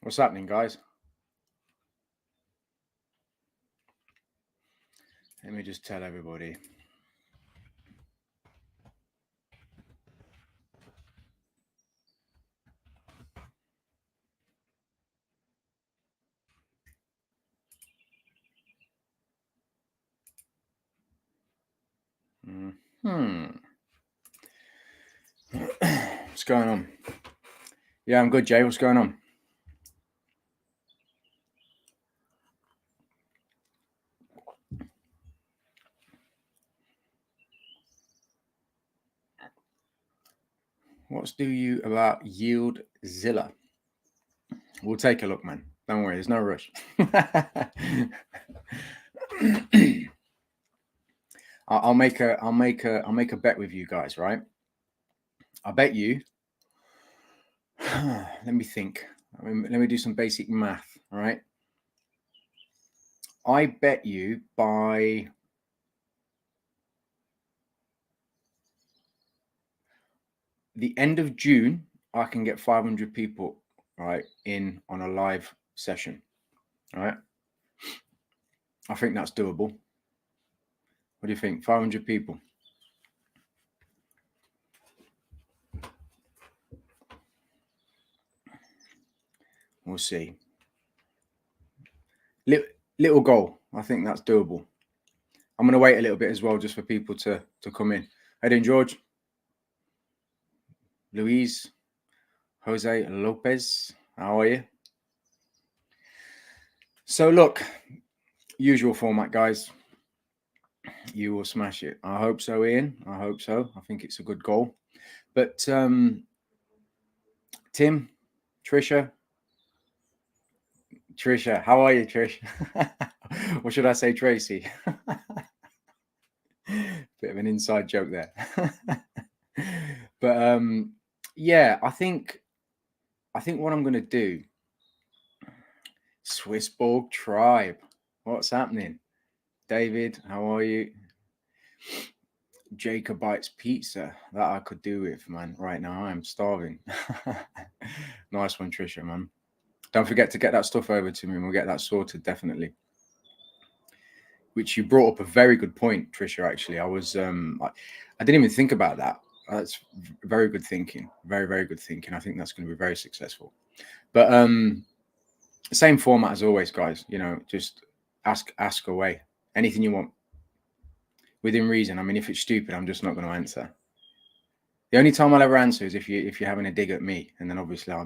What's happening, guys? Let me just tell everybody. What's going on? Yeah, I'm good, Jay. What's going on? What's do you about YieldZilla? We'll take a look, man. Don't worry, there's no rush. I'll make a bet with you guys, right? I bet you. Let me think. Let me do some basic math. All right. I bet you by the end of June, I can get 500 people, right, in on a live session. All right. I think that's doable. What do you think? 500 people. We'll see. Little goal. I think that's doable. I'm going to wait a little bit as well, just for people to come in. How you doing, George? Luis, Jose Lopez, how are you? So look, usual format, guys. You will smash it. I hope so, Ian. I hope so. I think it's a good goal. But Tim, Trisha, how are you, Trish? Or should I say Tracy? Bit of an inside joke there. But yeah, I think what I'm going to do, Swissborg Tribe, what's happening? David, how are you? Jacobite's Pizza, that I could do with, man. Right now, I'm starving. Nice one, Trisha, man. Don't forget to get that stuff over to me and we'll get that sorted, definitely. Which you brought up a very good point, Trisha, actually. I was, I didn't even think about that. That's very good thinking. Very, very good thinking. I think that's going to be very successful. But same format as always, guys. You know, just ask away. Anything you want. Within reason. I mean, if it's stupid, I'm just not going to answer. The only time I'll ever answer is if you're having a dig at me, and then obviously I'll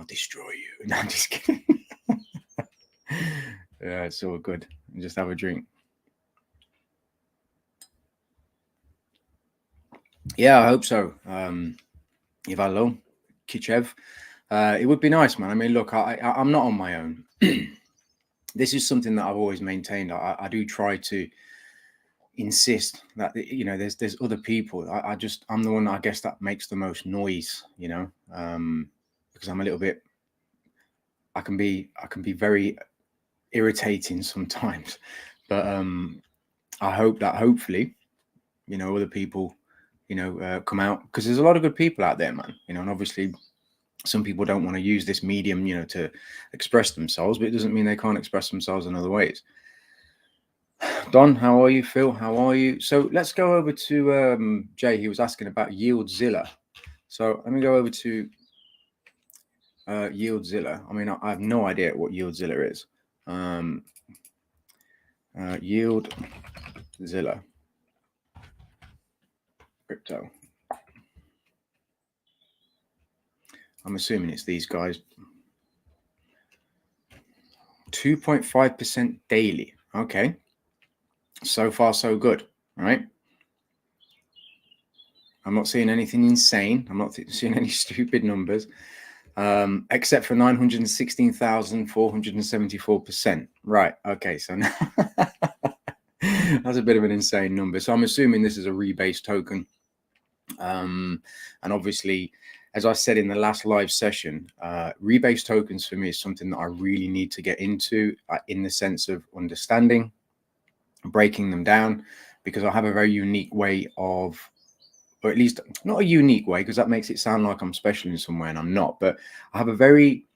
destroy you. No, I'm just kidding. Yeah, it's all good. Just have a drink. Yeah, I hope so. Ivalo, Kichev. It would be nice, man. I mean, look, I'm not on my own. This is something that I've always maintained. I do try to insist that, you know, there's other people. I'm the one, I guess, that makes the most noise, you know, because I'm a little bit, I can be very irritating sometimes, but I hope that hopefully, you know, other people, you know, come out, because there's a lot of good people out there, man, you know, and obviously some people don't want to use this medium, you know, to express themselves, but it doesn't mean they can't express themselves in other ways. Don, how are you? Phil, how are you? So let's go over to Jay. He was asking about YieldZilla. So let me go over to YieldZilla. I mean, I have no idea what YieldZilla is. YieldZilla crypto. I'm assuming it's these guys. 2.5% daily. Okay. So far, so good. All right. I'm not seeing anything insane. I'm not seeing any stupid numbers, except for 916,474%. Right. Okay. So now that's a bit of an insane number. So I'm assuming this is a rebase token. And obviously, as I said in the last live session, rebase tokens for me is something that I really need to get into, in the sense of understanding, breaking them down, because I have a very unique way of, or at least not a unique way, because that makes it sound like I'm special in some way, and I'm not, but I have a very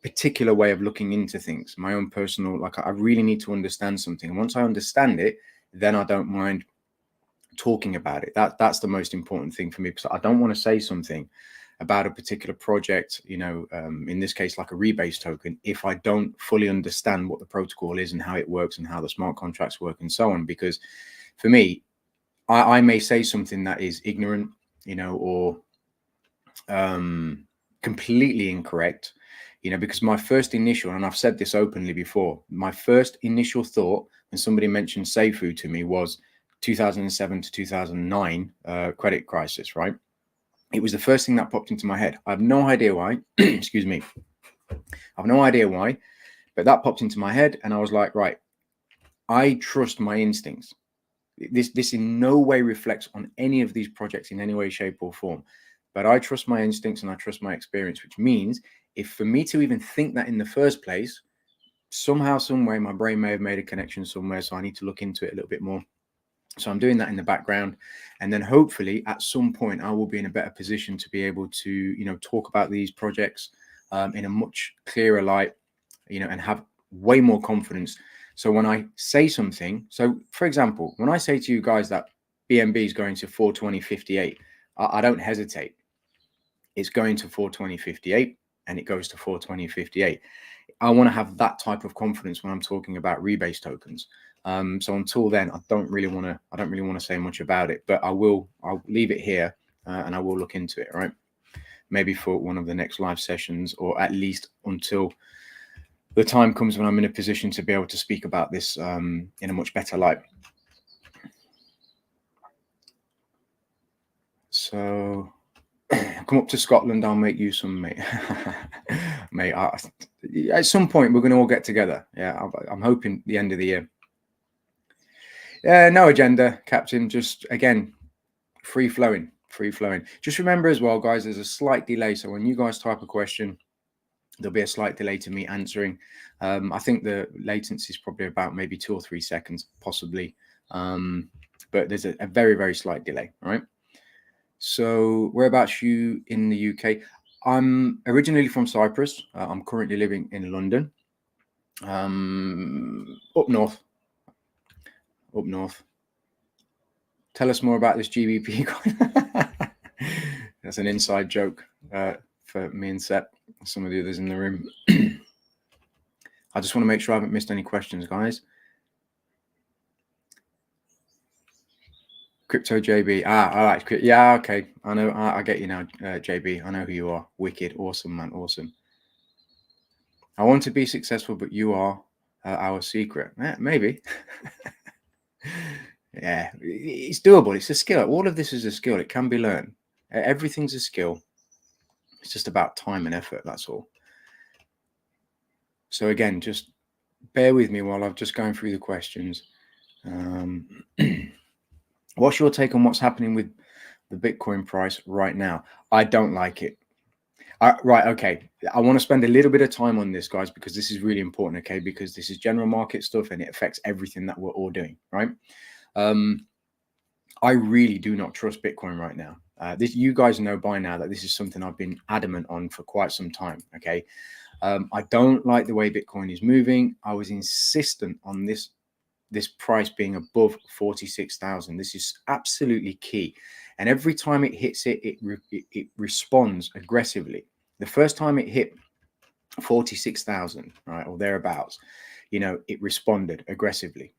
particular way of looking into things, my own personal, like I really need to understand something. And once I understand it, then I don't mind talking about it. That's the most important thing for me, because I don't want to say something about a particular project, you know, in this case, like a rebase token, if I don't fully understand what the protocol is and how it works and how the smart contracts work and so on. Because for me, I may say something that is ignorant, you know, or completely incorrect, you know, because my first initial, and I've said this openly before, my first initial thought when somebody mentioned Seifu to me was 2007 to 2009 credit crisis, right? It was the first thing that popped into my head. I have no idea why. Excuse me. I have no idea why, but that popped into my head, and I was like, right, I trust my instincts. This in no way reflects on any of these projects in any way, shape, or form. But I trust my instincts and I trust my experience, which means if for me to even think that in the first place, somehow, some way, my brain may have made a connection somewhere. So I need to look into it a little bit more. So I'm doing that in the background, and then hopefully at some point I will be in a better position to be able to, you know, talk about these projects in a much clearer light, you know, and have way more confidence. So when I say something, so for example, when I say to you guys that BNB is going to 420.58, I don't hesitate. It's going to 420.58 and it goes to 420.58. I want to have that type of confidence when I'm talking about rebase tokens. So until then, I don't really want to say much about it, but I'll leave it here and I will look into it, right? Maybe for one of the next live sessions, or at least until the time comes when I'm in a position to be able to speak about this in a much better light. So come up to Scotland, I'll make you some, mate. Mate, at some point we're going to all get together. Yeah, I'm hoping the end of the year. No agenda, Captain. Just, again, free flowing. Just remember as well, guys, there's a slight delay. So when you guys type a question, there'll be a slight delay to me answering. I think the latency is probably about maybe 2 or 3 seconds, possibly. But there's a very, very slight delay, all right? So whereabouts you in the UK? I'm originally from Cyprus. I'm currently living in London. Up north. Tell us more about this GBP coin. That's an inside joke for me and Sep, some of the others in the room. I just want to make sure I haven't missed any questions, guys. Crypto JB. All right. Yeah, okay. I know. I get you now, JB. I know who you are. Wicked. Awesome, man. Awesome. I want to be successful, but you are our secret. Maybe. Yeah, it's doable. It's a skill. All of this is a skill. It can be learned. Everything's a skill. It's just about time and effort. That's all. So again, just bear with me while I'm just going through the questions. What's your take on what's happening with the Bitcoin price right now? I don't like it. Right. Okay. I want to spend a little bit of time on this, guys, because this is really important. Okay. Because this is general market stuff and it affects everything that we're all doing. Right. I really do not trust Bitcoin right now. You guys know by now that this is something I've been adamant on for quite some time. Okay. I don't like the way Bitcoin is moving. I was insistent on this price being above 46,000. This is absolutely key. And every time it hits it, it responds aggressively. The first time it hit 46,000, right, or thereabouts, you know, it responded aggressively.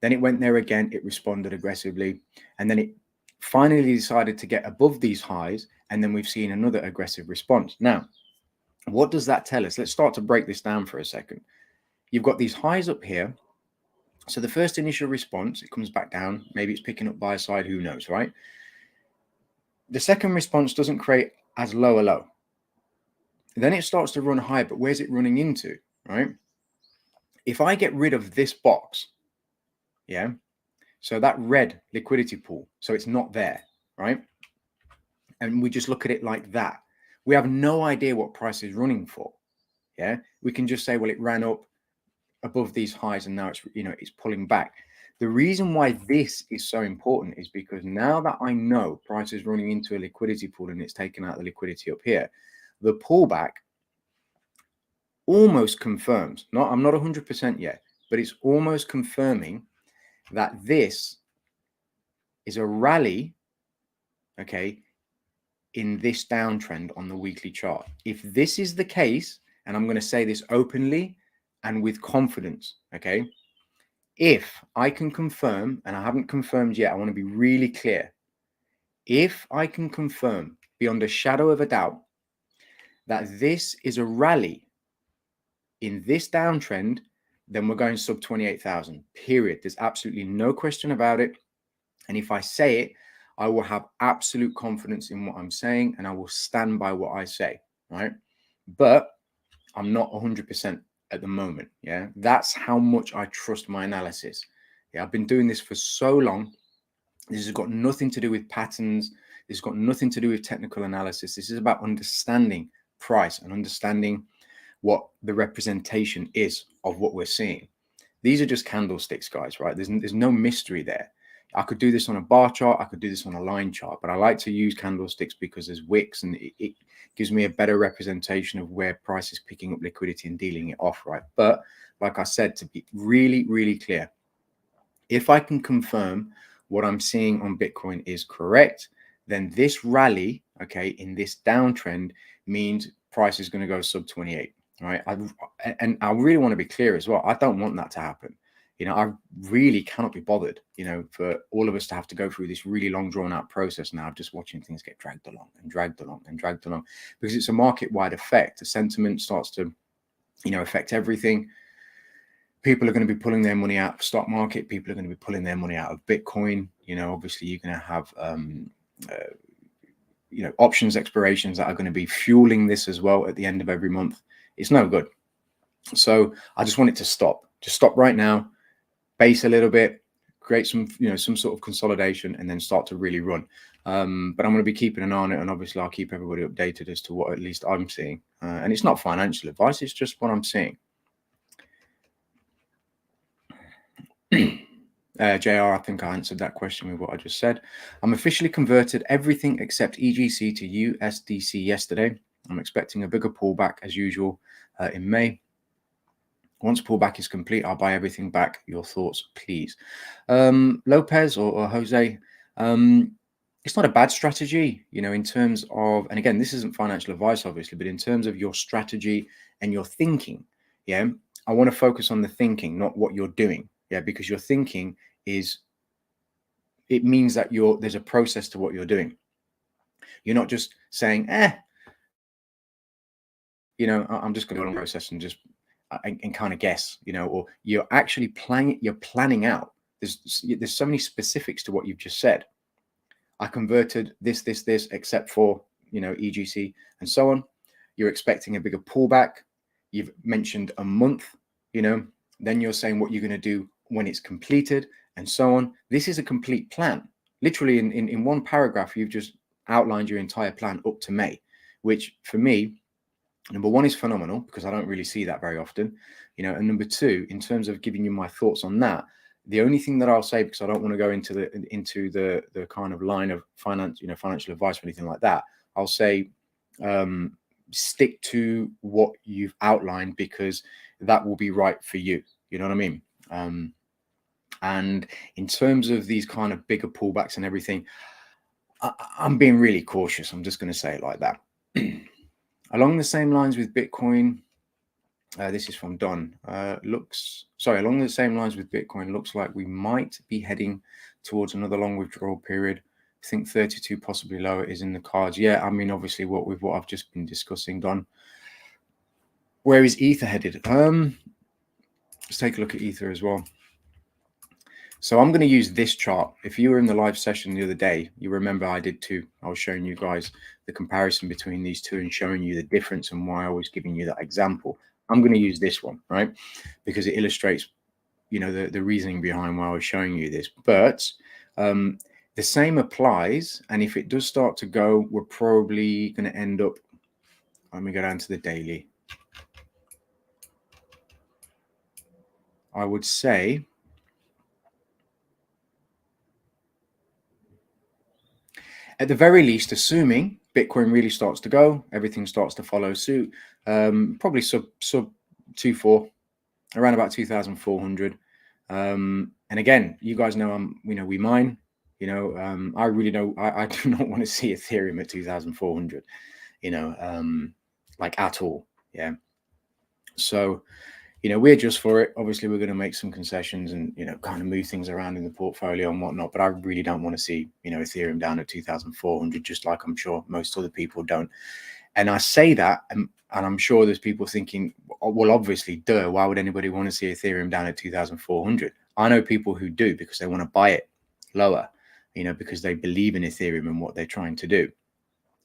Then it went there again, it responded aggressively. And then it finally decided to get above these highs. And then we've seen another aggressive response. Now, what does that tell us? Let's start to break this down for a second. You've got these highs up here. So the first initial response, it comes back down. Maybe it's picking up by a side, who knows, right? The second response doesn't create as low a low. Then it starts to run high, but where's it running into, right? If I get rid of this box, yeah, so that red liquidity pool, so it's not there, right? And we just look at it like that. We have no idea what price is running for, yeah? We can just say, well, it ran up above these highs and now it's, you know, it's pulling back. The reason why this is so important is because now that I know price is running into a liquidity pool and it's taken out the liquidity up here, the pullback almost confirms, I'm not 100% yet, but it's almost confirming that this is a rally, okay, in this downtrend on the weekly chart. If this is the case, and I'm going to say this openly and with confidence, okay, if I can confirm, and I haven't confirmed yet, I want to be really clear. If I can confirm beyond a shadow of a doubt that this is a rally in this downtrend, then we're going sub 28,000, period. There's absolutely no question about it. And if I say it, I will have absolute confidence in what I'm saying, and I will stand by what I say, right? But I'm not 100% at the moment. Yeah, that's how much I trust my analysis. Yeah, I've been doing this for so long. This has got nothing to do with patterns. This has got nothing to do with technical analysis. This is about understanding price and understanding what the representation is of what we're seeing. These are just candlesticks, guys, right? There's no mystery there. I could do this on a bar chart. I could do this on a line chart, but I like to use candlesticks because there's wicks, and it gives me a better representation of where price is picking up liquidity and dealing it off, right? But like I said, to be really, really clear, if I can confirm what I'm seeing on Bitcoin is correct, then this rally, okay, in this downtrend means price is going to go sub 28, right? And I really want to be clear as well. I don't want that to happen. You know, I really cannot be bothered, you know, for all of us to have to go through this really long drawn out process now of just watching things get dragged along and dragged along and dragged along, because it's a market wide effect. The sentiment starts to, you know, affect everything. People are going to be pulling their money out of stock market. People are going to be pulling their money out of Bitcoin. You know, obviously you're going to have, you know, options expirations that are going to be fueling this as well at the end of every month. It's no good. So I just want it to stop. Just stop right now, base a little bit, create some, you know, some sort of consolidation, and then start to really run. But I'm going to be keeping an eye on it, and obviously I'll keep everybody updated as to what at least I'm seeing. And it's not financial advice. It's just what I'm seeing. JR, I think I answered that question with what I just said. I'm officially converted everything except EGC to USDC yesterday. I'm expecting a bigger pullback as usual in May. Once pullback is complete, I'll buy everything back. Your thoughts, please. Lopez or Jose, it's not a bad strategy, you know, in terms of, and again, this isn't financial advice, obviously, but in terms of your strategy and your thinking, yeah, I want to focus on the thinking, not what you're doing. Yeah, because your thinking is, it means that there's a process to what you're doing. You're not just saying, you know, I'm just going to go on process and just and kind of guess, you know, or you're actually planning out. There's so many specifics to what you've just said. I converted this, except for, you know, EGC and so on. You're expecting a bigger pullback. You've mentioned a month, you know, then you're saying what you're going to do when it's completed and so on. This is a complete plan. Literally in one paragraph, you've just outlined your entire plan up to May, which for me, number one, is phenomenal because I don't really see that very often, you know, and number two, in terms of giving you my thoughts on that, the only thing that I'll say, because I don't want to go into the kind of line of finance, you know, financial advice or anything like that, I'll say stick to what you've outlined, because that will be right for you. You know what I mean? And in terms of these kind of bigger pullbacks and everything, I'm being really cautious. I'm just going to say it like that. Along the same lines with Bitcoin, this is from Don. Along the same lines with Bitcoin, looks like we might be heading towards another long withdrawal period. I think 32, possibly lower, is in the cards. Yeah, I mean, obviously, with what I've just been discussing, Don. Where is Ether headed? Let's take a look at Ether as well. So I'm going to use this chart. If you were in the live session the other day, you remember I did too. I was showing you guys the comparison between these two and showing you the difference and why I was giving you that example. I'm going to use this one, right? Because it illustrates, you know, the reasoning behind why I was showing you this. But the same applies. And if it does start to go, we're probably going to end up, let me go down to the daily. I would say, at the very least, assuming Bitcoin really starts to go, everything starts to follow suit, probably sub 2.4, around about 2,400. And again, you guys know we mine. I really don't. I do not want to see Ethereum at 2,400. Like at all. Yeah. So, we adjust for it. Obviously, we're going to make some concessions and, kind of move things around in the portfolio and whatnot. But I really don't want to see, Ethereum down at 2,400, just like I'm sure most other people don't. And I say that, and I'm sure there's people thinking, well, obviously, duh, why would anybody want to see Ethereum down at 2,400? I know people who do because they want to buy it lower, because they believe in Ethereum and what they're trying to do.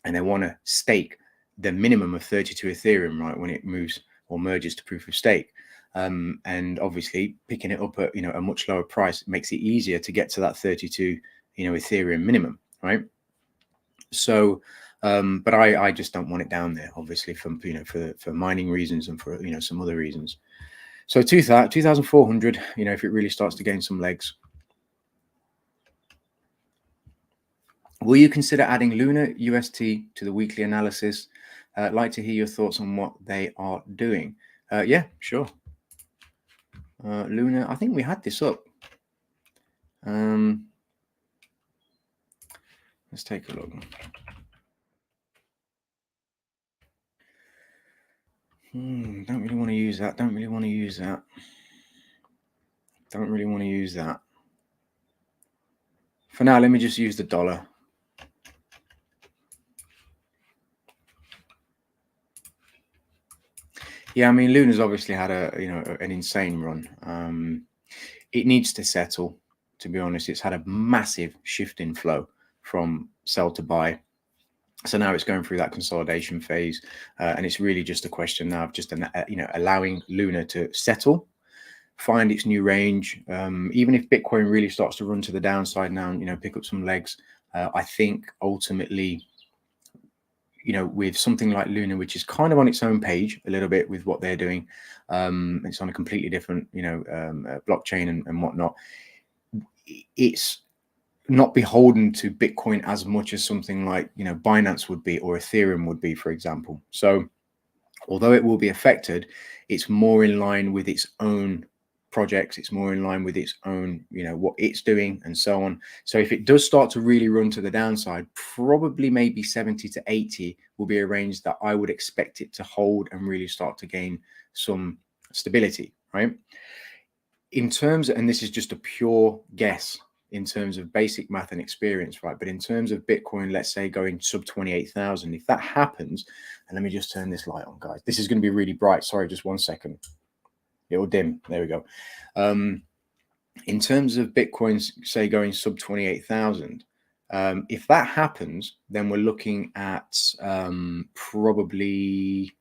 And they want to stake the minimum of 32 Ethereum, right, when it moves or merges to proof of stake. And obviously picking it up at, a much lower price makes it easier to get to that 32, Ethereum minimum, right? So, but I just don't want it down there, obviously, for mining reasons and for, some other reasons. So 2,400, if it really starts to gain some legs. Will you consider adding Luna UST to the weekly analysis? I'd like to hear your thoughts on what they are doing. Yeah, sure. Luna, I think we had this up. Let's take a look. Don't really want to use that. Don't really want to use that. Don't really want to use that. For now, let me just use the dollar. Yeah, I mean, Luna's obviously had an insane run. It needs to settle, to be honest. It's had a massive shift in flow from sell to buy. So now it's going through that consolidation phase, and it's really just a question now of just allowing Luna to settle, find its new range. Even if Bitcoin really starts to run to the downside now, pick up some legs, I think ultimately, with something like Luna, which is kind of on its own page a little bit with what they're doing, it's on a completely different, blockchain and whatnot. It's not beholden to Bitcoin as much as something like, Binance would be or Ethereum would be, for example. So although it will be affected, it's more in line with its own projects. It's more in line with its own, what it's doing and so on. So if it does start to really run to the downside, probably maybe 70 to 80 will be a range that I would expect it to hold and really start to gain some stability, right? In terms, and this is just a pure guess, in terms of basic math and experience, right? But in terms of Bitcoin, let's say going sub 28,000, if that happens, and let me just turn this light on, guys. This is going to be really bright. Sorry, just 1 second. It will dim. There we go. In terms of Bitcoin, say going sub 28,000, if that happens, then we're looking at probably,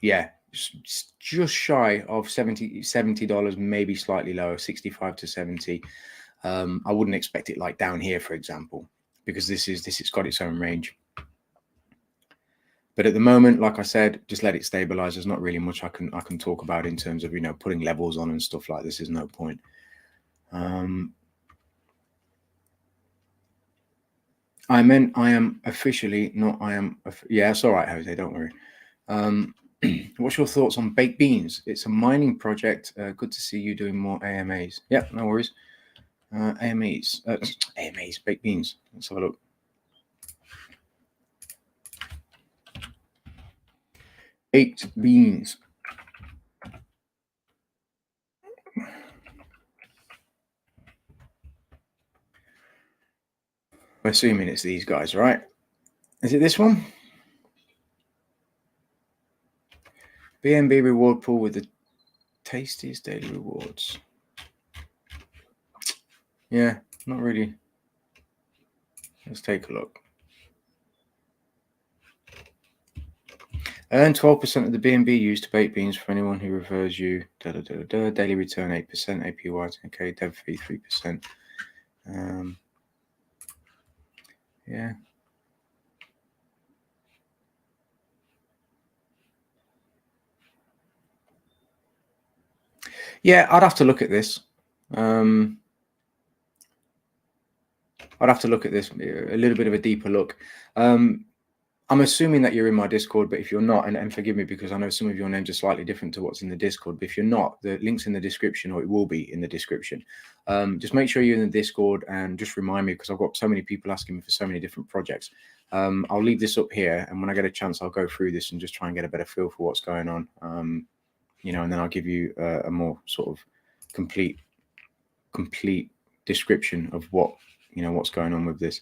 yeah, just shy of $70, maybe slightly lower, 65 to 70. I wouldn't expect it like down here, for example, because this has got its own range. But at the moment, like I said, just let it stabilize. There's not really much I can talk about in terms of, putting levels on and stuff like this. There's no point. I meant I am officially not. I am. Yeah, it's all right, Jose. Don't worry. What's your thoughts on baked beans? It's a mining project. Good to see you doing more AMAs. Yeah, no worries. AMAs, baked beans. Let's have a look. Baked beans. I'm assuming it's these guys, right? Is it this one? BNB reward pool with the tastiest daily rewards. Yeah, not really. Let's take a look. Earn 12% of the BNB used to bake beans for anyone who refers you. Daily return 8%, APY. Okay, dev fee 3%. Yeah. Yeah, I'd have to look at this. I'd have to look at this, a little bit of a deeper look. I'm assuming that you're in my Discord, but if you're not, and forgive me because I know some of your names are slightly different to what's in the Discord, but if you're not, the link's in the description, or it will be in the description. Just make sure you're in the Discord, and just remind me, because I've got so many people asking me for so many different projects. I'll leave this up here, and when I get a chance, I'll go through this and just try and get a better feel for what's going on. You know, and then I'll give you a more sort of complete description of what, you know, what's going on with this.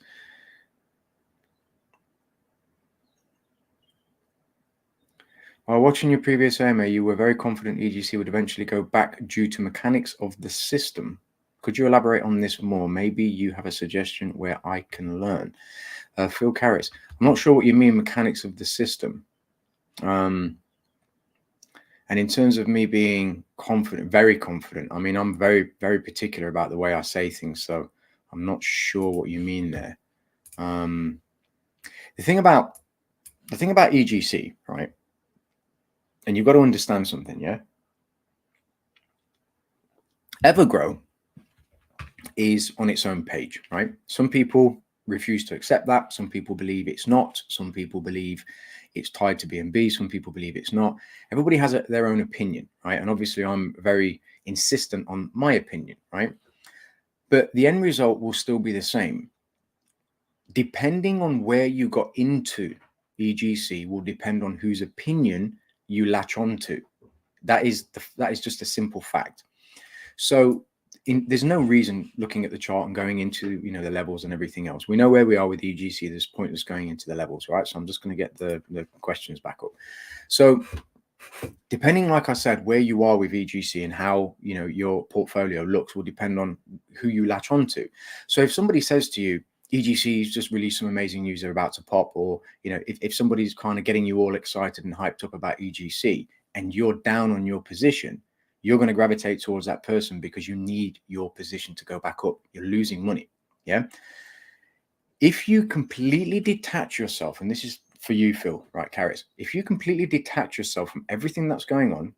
While watching your previous AMA, you were very confident EGC would eventually go back due to mechanics of the system. Could you elaborate on this more? Maybe you have a suggestion where I can learn. Phil Carris, I'm not sure what you mean mechanics of the system. And in terms of me being confident, very confident, I mean, I'm very, very particular about the way I say things. So I'm not sure what you mean there. The thing about EGC, right? And you've got to understand something, yeah? Evergrow is on its own page, right? Some people refuse to accept that. Some people believe it's not. Some people believe it's tied to BNB. Some people believe it's not. Everybody has their own opinion, right? And obviously I'm very insistent on my opinion, right? But the end result will still be the same. Depending on where you got into EGC will depend on whose opinion you latch onto. That is just a simple fact. So there's no reason looking at the chart and going into, you know, the levels and everything else. We know where we are with EGC. There's pointless going into the levels, right? So I'm just going to get the questions back up. So depending, like I said, where you are with EGC and how, you know, your portfolio looks will depend on who you latch onto. So if somebody says to you, EGC's just released some amazing news, they're about to pop, or, you know, if somebody's kind of getting you all excited and hyped up about EGC and you're down on your position, you're going to gravitate towards that person because you need your position to go back up. You're losing money. Yeah. If you completely detach yourself, and this is for you, Phil, right, Carrots, if you completely detach yourself from everything that's going on,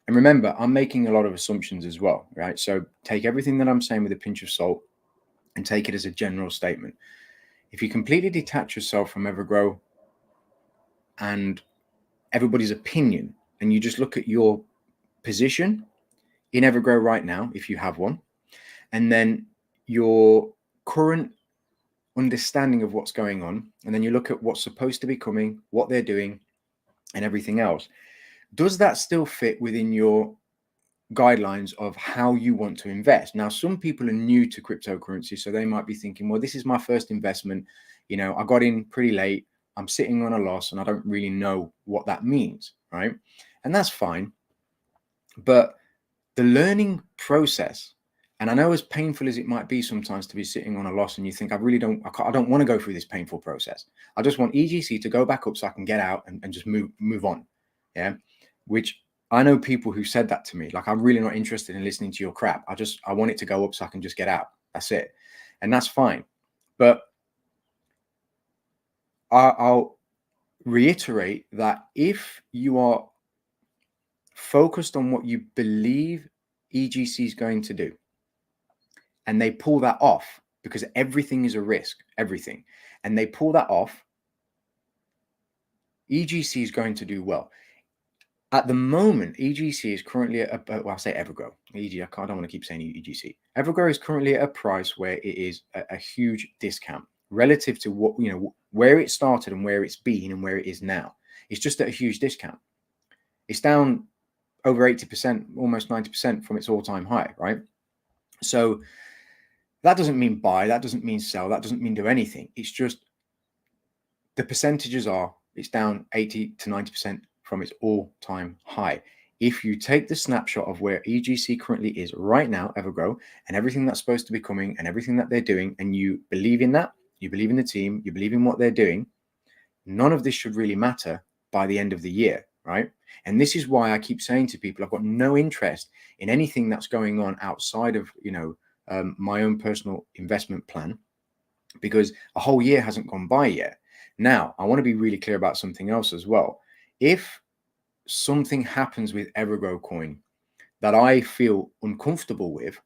and remember, I'm making a lot of assumptions as well, right? So take everything that I'm saying with a pinch of salt and take it as a general statement. If you completely detach yourself from Evergrow and everybody's opinion, and you just look at your position in Evergrow right now, if you have one, and then your current understanding of what's going on, and then you look at what's supposed to be coming, what they're doing, and everything else, does that still fit within your guidelines of how you want to invest? Now, some people are new to cryptocurrency, so they might be thinking, well, this is my first investment. You know, I got in pretty late. I'm sitting on a loss and I don't really know what that means, right? And that's fine. But the learning process, and I know as painful as it might be sometimes to be sitting on a loss and you think, I don't want to go through this painful process. I just want EGC to go back up so I can get out and just move on. Yeah. Which I know people who said that to me, like, I'm really not interested in listening to your crap. I want it to go up so I can just get out. That's it. And that's fine. But I'll reiterate that if you are focused on what you believe EGC is going to do, and they pull that off, because everything is a risk, everything, and they pull that off, EGC is going to do well. At the moment, EGC is currently at well, I'll say Evergrow. I don't want to keep saying EGC. Evergrow is currently at a price where it is a huge discount relative to what, you know, where it started and where it's been and where it is now. It's just at a huge discount. It's down over 80%, almost 90% from its all-time high, right? So that doesn't mean buy, that doesn't mean sell, that doesn't mean do anything. It's just the percentages are, it's down 80 to 90% from its all-time high. If you take the snapshot of where EGC currently is right now, Evergrow, and everything that's supposed to be coming and everything that they're doing, and you believe in that, you believe in the team, you believe in what they're doing, none of this should really matter by the end of the year, right? And this is why I keep saying to people, I've got no interest in anything that's going on outside of, you know, my own personal investment plan, because a whole year hasn't gone by yet. Now, I want to be really clear about something else as well. If something happens with Evergrow coin that I feel uncomfortable with,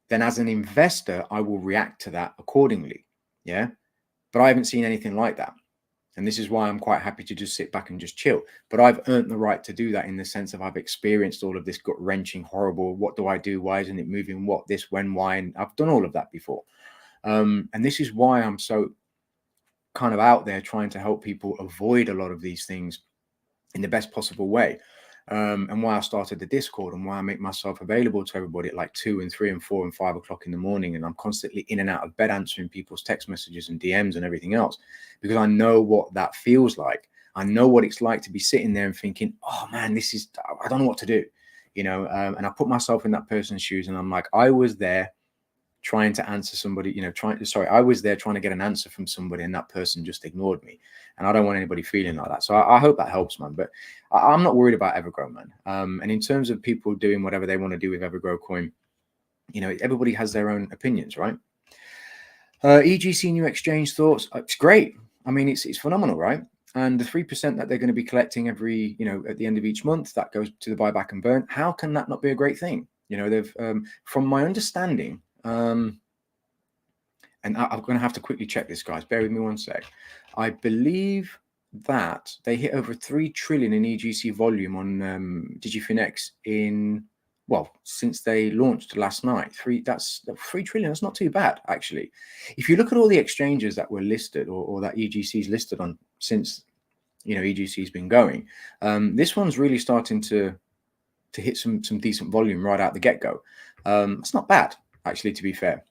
then as an investor, I will react to that accordingly. Yeah. But I haven't seen anything like that. And this is why I'm quite happy to just sit back and just chill. But I've earned the right to do that in the sense of I've experienced all of this gut wrenching, horrible, what do I do? Why isn't it moving? What, this, when, why? And I've done all of that before. And this is why I'm so kind of out there trying to help people avoid a lot of these things in the best possible way. And why I started the Discord and why I make myself available to everybody at like 2 and 3 and 4 and 5 o'clock in the morning. And I'm constantly in and out of bed answering people's text messages and DMs and everything else, because I know what that feels like. I know what it's like to be sitting there and thinking, oh man, I don't know what to do, and I put myself in that person's shoes and I'm like, I was there trying to answer somebody, I was there trying to get an answer from somebody and that person just ignored me. And I don't want anybody feeling like that. So I hope that helps, man. But I'm not worried about Evergrow, man. And in terms of people doing whatever they want to do with Evergrow coin, everybody has their own opinions, right? EGC new exchange thoughts. It's great. I mean, it's phenomenal, right? And the 3% that they're going to be collecting every, at the end of each month, that goes to the buyback and burn. How can that not be a great thing? They've, from my understanding, and I'm going to have to quickly check this, guys. Bear with me one sec. I believe that they hit over 3 trillion in EGC volume on DigiFinex since they launched last night. That's 3 trillion. That's not too bad, actually. If you look at all the exchanges that were listed or that EGC is listed on since EGC has been going, this one's really starting to hit some decent volume right out the get-go. It's not bad, actually, to be fair.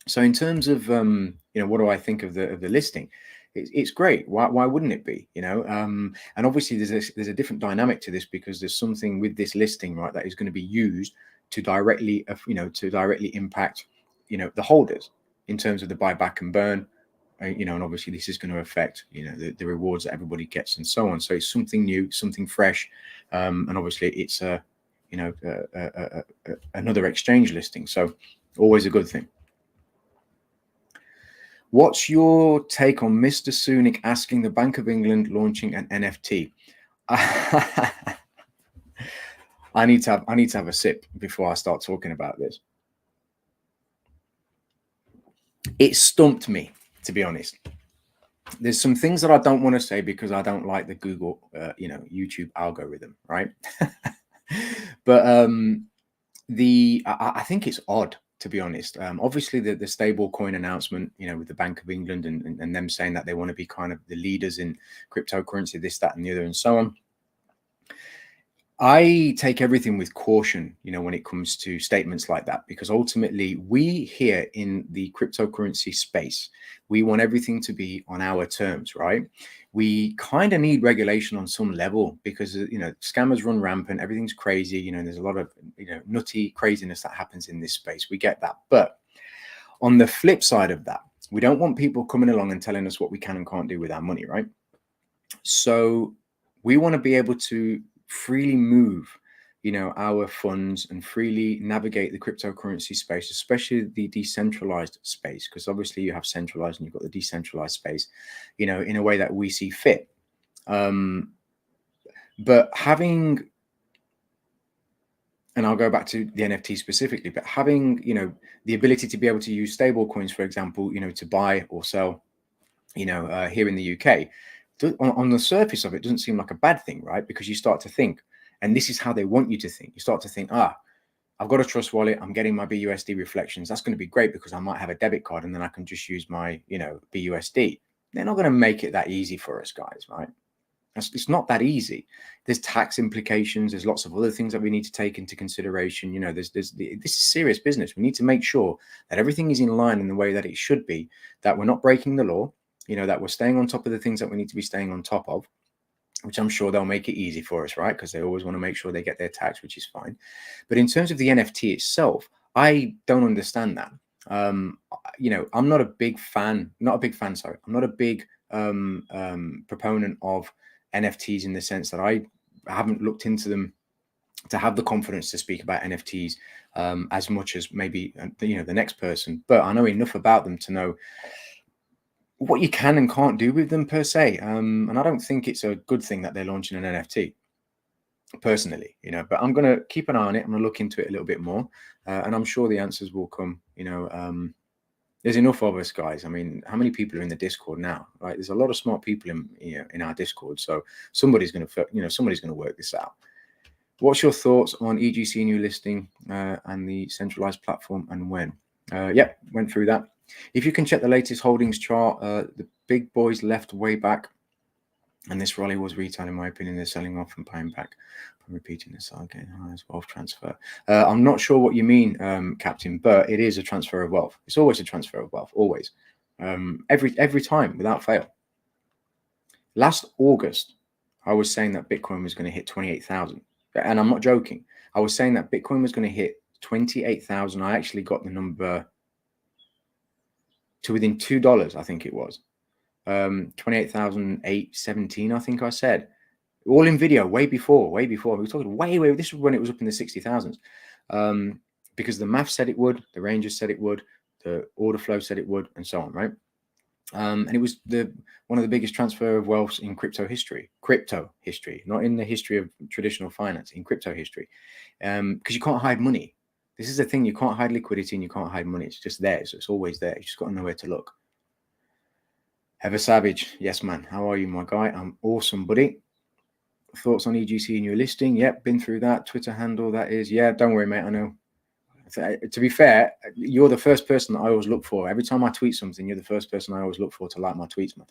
So in terms of what do I think of the listing? It's great. Why wouldn't it be? And obviously there's a different dynamic to this, because there's something with this listing, right, that is going to be used to directly impact the holders in terms of the buyback and burn. And obviously this is going to affect the rewards that everybody gets and so on. So it's something new, something fresh, and obviously it's another exchange listing. So always a good thing. What's your take on Mr. Sunak asking the Bank of England launching an NFT? I need to have a sip before I start talking about this. It stumped me, to be honest. There's some things that I don't want to say because I don't like the Google, YouTube algorithm, right? But I think it's odd, to be honest. Obviously the stable coin announcement, with the Bank of England and them saying that they want to be kind of the leaders in cryptocurrency, this, that, and the other, and so on. I take everything with caution, when it comes to statements like that, because ultimately we here in the cryptocurrency space, we want everything to be on our terms, right? We kind of need regulation on some level because, scammers run rampant. Everything's crazy. There's a lot of, nutty craziness that happens in this space. We get that. But on the flip side of that, we don't want people coming along and telling us what we can and can't do with our money, right? So we want to be able to freely move, our funds and freely navigate the cryptocurrency space, especially the decentralized space, because obviously you have centralized and you've got the decentralized space, in a way that we see fit. But having, and I'll go back to the NFT specifically, but having, the ability to be able to use stable coins, for example, to buy or sell, here in the UK, on the surface of it, doesn't seem like a bad thing, right? Because you start to think, and this is how they want you to think. You start to think, I've got a trust wallet. I'm getting my BUSD reflections. That's going to be great because I might have a debit card and then I can just use my, BUSD. They're not going to make it that easy for us, guys, right? It's not that easy. There's tax implications. There's lots of other things that we need to take into consideration. This is serious business. We need to make sure that everything is in line in the way that it should be, that we're not breaking the law, that we're staying on top of the things that we need to be staying on top of, which I'm sure they'll make it easy for us, right? Because they always want to make sure they get their tax, which is fine. But in terms of the NFT itself, I don't understand that. I'm not a big fan, I'm not a big proponent of NFTs in the sense that I haven't looked into them to have the confidence to speak about NFTs as much as maybe, the next person. But I know enough about them to know what you can and can't do with them per se. And I don't think it's a good thing that they're launching an NFT personally, but I'm going to keep an eye on it. I'm going to look into it a little bit more. And I'm sure the answers will come, there's enough of us, guys. I mean, how many people are in the Discord now? Right, there's a lot of smart people in our Discord. So somebody's going to work this out. What's your thoughts on EGC new listing and the centralized platform and when? Yeah, went through that. If you can check the latest holdings chart, the big boys left way back, and this rally was retail, in my opinion. They're selling off and paying back. I'm repeating this again. As wealth transfer. I'm not sure what you mean, Captain, but it is a transfer of wealth. It's always a transfer of wealth, always, every time, without fail. Last August, I was saying that Bitcoin was going to hit 28,000. And I'm not joking. I was saying that Bitcoin was going to hit 28,000. I actually got the number to within $2, I think it was. 28,817, I think I said. All in video, way before. We were talking way. This was when it was up in the 60,000s. Because the math said it would, the Rangers said it would, the order flow said it would, and so on, right? And it was one of the biggest transfer of wealth in crypto history, not in the history of traditional finance, in crypto history, because you can't hide money. This is the thing, you can't hide liquidity and you can't hide money. It's just there, so it's always there. You just got to know where to look. Ever Savage, yes, man. How are you, my guy? I'm awesome, buddy. Thoughts on EGC and your listing? Yep, been through that. Twitter handle, that is. Yeah, don't worry, mate. I know. To be fair, you're the first person that I always look for. Every time I tweet something, you're the first person I always look for to like my tweets, man.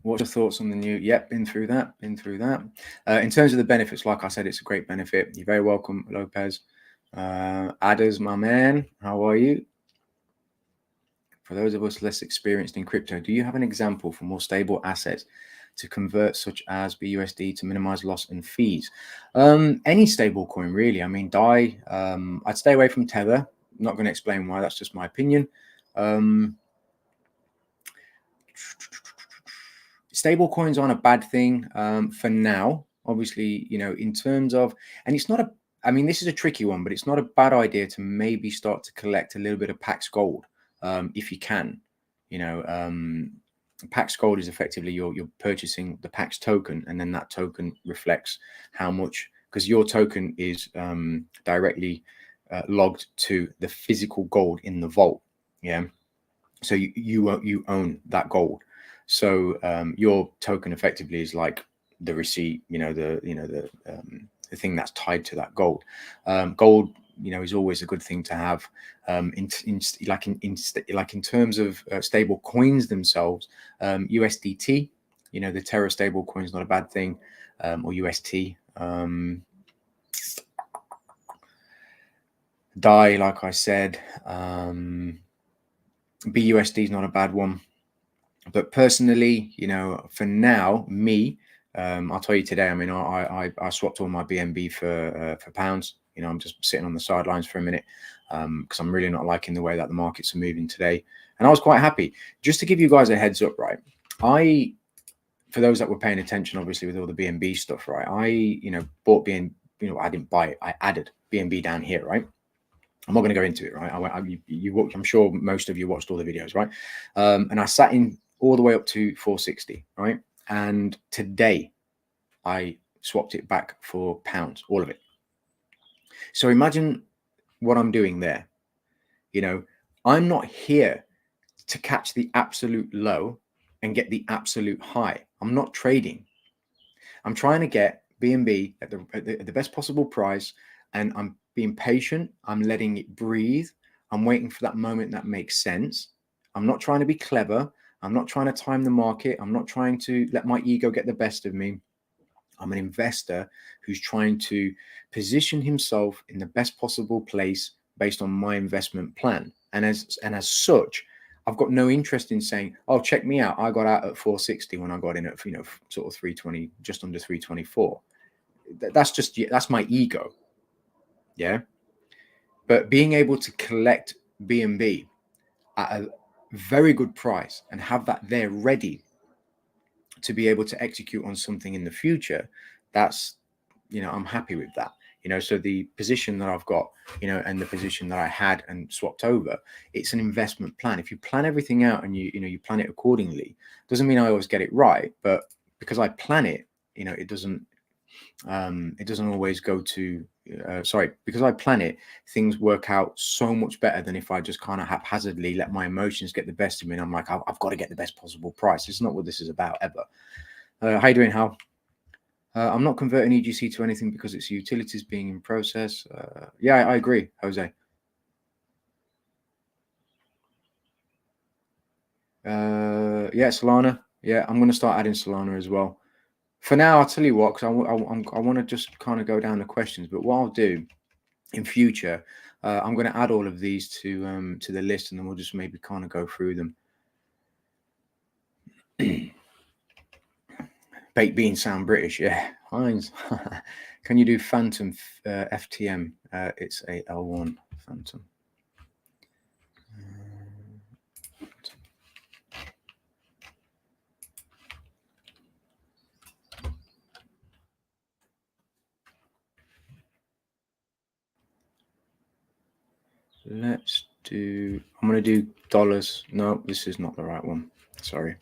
What's your thoughts on the new? Yep, been through that. In terms of the benefits, like I said, it's a great benefit. You're very welcome, Lopez. Adders, my man, how are you? For those of us less experienced in crypto, do you have an example for more stable assets to convert, such as BUSD, to minimize loss and fees? Any stable coin, really. I mean, DAI, I'd stay away from Tether. I'm not going to explain why. That's just my opinion. Stable coins aren't a bad thing for now. Obviously, in terms of, and it's not a, I mean, this is a tricky one, but it's not a bad idea to maybe start to collect a little bit of Pax Gold if you can. Pax Gold is effectively you're purchasing the Pax token, and then that token reflects how much, because your token is directly logged to the physical gold in the vault. Yeah, so you own that gold. So your token effectively is like the receipt, the thing that's tied to that gold. Gold, is always a good thing to have. In terms of stable coins themselves, USDT, the Terra stable coin is not a bad thing, or UST. DAI, like I said, BUSD is not a bad one. But personally, for now, me, I'll tell you today, I mean, I swapped all my BNB for pounds. I'm just sitting on the sidelines for a minute because I'm really not liking the way that the markets are moving today. And I was quite happy. Just to give you guys a heads up, right? For those that were paying attention, obviously, with all the BNB stuff, right? I bought BNB, I didn't buy it. I added BNB down here, right? I'm not going to go into it, right? I'm sure most of you watched all the videos, right? And I sat in all the way up to 460, right? And today I swapped it back for pounds, all of it. So imagine what I'm doing there. I'm not here to catch the absolute low and get the absolute high. I'm not trading. I'm trying to get BNB at the best possible price, and I'm being patient. I'm letting it breathe. I'm waiting for that moment that makes sense. I'm not trying to be clever. I'm not trying to time the market. I'm not trying to let my ego get the best of me. I'm an investor who's trying to position himself in the best possible place based on my investment plan. And as such, I've got no interest in saying, oh, check me out. I got out at 460 when I got in at, sort of 320, just under 324. That's my ego. Yeah. But being able to collect BNB at a very good price and have that there ready to be able to execute on something in the future, that's, I'm happy with that. So the position that I've got, and the position that I had and swapped over, it's an investment plan. If you plan everything out and you plan it accordingly, doesn't mean I always get it right, but because I plan it, it doesn't, It doesn't always go to, because I plan it, things work out so much better than if I just kind of haphazardly let my emotions get the best of me. And I'm like, I've got to get the best possible price. It's not what this is about ever. How you doing, Hal? I'm not converting EGC to anything because it's utilities being in process. Yeah, I agree, Jose. Yeah, Solana. Yeah, I'm going to start adding Solana as well. For now, I'll tell you what, because I want to just kind of go down the questions. But what I'll do in future, I'm going to add all of these to the list, and then we'll just maybe kind of go through them. Baked beans sound British, yeah. Heinz. Can you do Phantom FTM? It's a L1 Phantom. Let's do, I'm going to do dollars. No, this is not the right one. Sorry.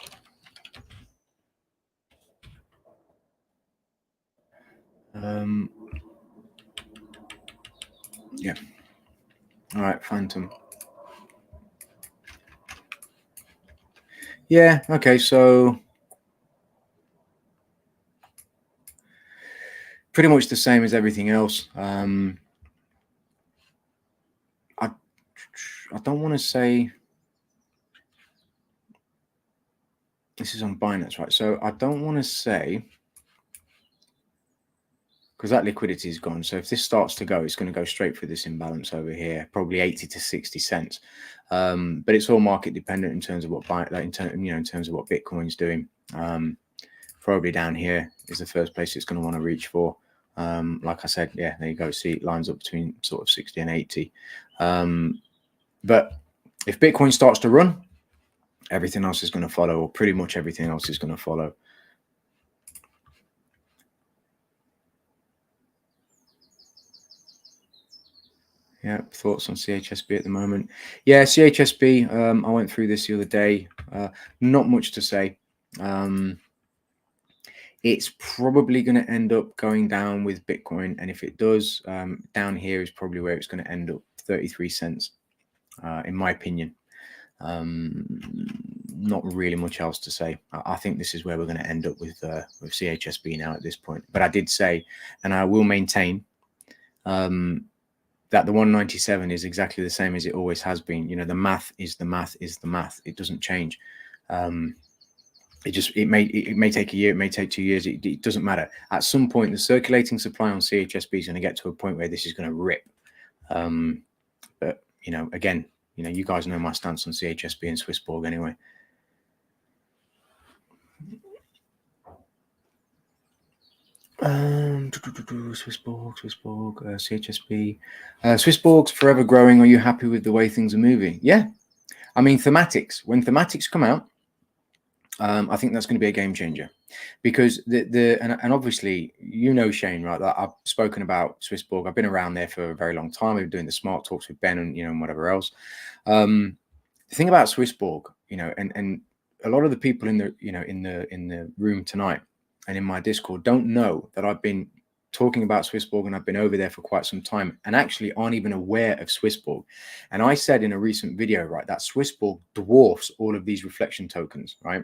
Yeah. All right, Phantom. Yeah, okay, so pretty much the same as everything else. I don't want to say this is on Binance, right? So I don't want to say, because that liquidity is gone. So if this starts to go, it's going to go straight for this imbalance over here, probably 80 to 60 cents. But it's all market dependent in terms of what in terms of what Bitcoin's doing. Probably down here is the first place it's going to want to reach for. Like I said, yeah, there you go. See, it lines up between sort of 60 and 80. But if Bitcoin starts to run, everything else is going to follow, or pretty much everything else is going to follow. Yeah, thoughts on CHSB at the moment? Yeah, CHSB, I went through this the other day. Not much to say. It's probably going to end up going down with Bitcoin. And if it does, down here is probably where it's going to end up, 33 cents, in my opinion. Not really much else to say. I think this is where we're going to end up with CHSB now at this point. But I did say, and I will maintain, that the 197 is exactly the same as it always has been. You know, the math is the math is the math. It doesn't change. It may take a year, it may take 2 years. It doesn't matter. At some point, the circulating supply on CHSB is going to get to a point where this is going to rip. But you know, again, you know, you guys know my stance on CHSB and Swissborg anyway. Swissborg, CHSB. Swissborg's forever growing. Are you happy with the way things are moving? Yeah. I mean, thematics. When thematics come out, I think that's going to be a game changer, because and obviously, you know, Shane, right? That I've spoken about Swissborg. I've been around there for a very long time. We've been doing the smart talks with Ben and, you know, and whatever else. The thing about Swissborg, you know, and a lot of the people in the, you know, in the room tonight and in my Discord don't know that I've been talking about Swissborg and I've been over there for quite some time, and actually aren't even aware of Swissborg. And I said in a recent video, right, that Swissborg dwarfs all of these reflection tokens, right?